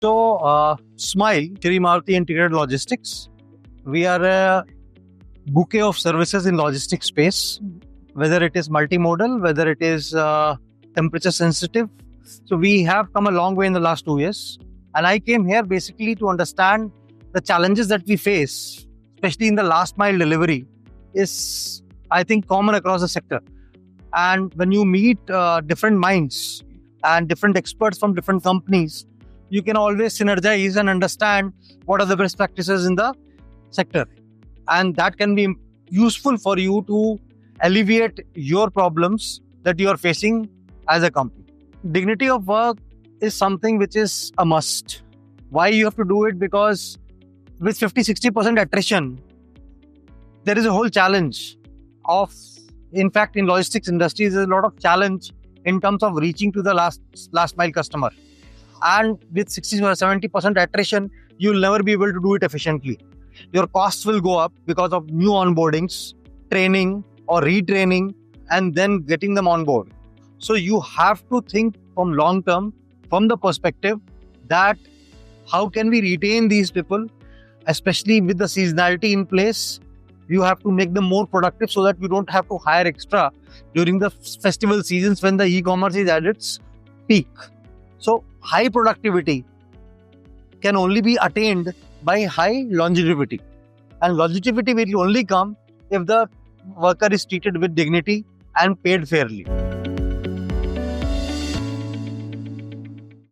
Smile, Shri Maruti Integrated Logistics. We are a bouquet of services in logistics space, whether it is multimodal, whether it is temperature sensitive. So we have come a long way in the last 2 years. And I came here basically to understand the challenges that we face, especially in the last mile delivery, is, I think, common across the sector. And when you meet different minds and different experts from different companies, you can always synergize and understand what are the best practices in the sector. And that can be useful for you to alleviate your problems that you are facing as a company. Dignity of work is something which is a must. Why you have to do it? Because with 50-60% attrition, there is a whole challenge of, in fact, in logistics industries, there's a lot of challenge in terms of reaching to the last mile customer. And with 60 or 70% attrition, you'll never be able to do it efficiently. Your costs will go up because of new onboardings, training or retraining, and then getting them on board. So you have to think from long term, from the perspective that how can we retain these people, especially with the seasonality in place. You have to make them more productive so that you don't have to hire extra during the festival seasons when the e-commerce is at its peak. So high productivity can only be attained by high longevity. And longevity will only come if the worker is treated with dignity and paid fairly.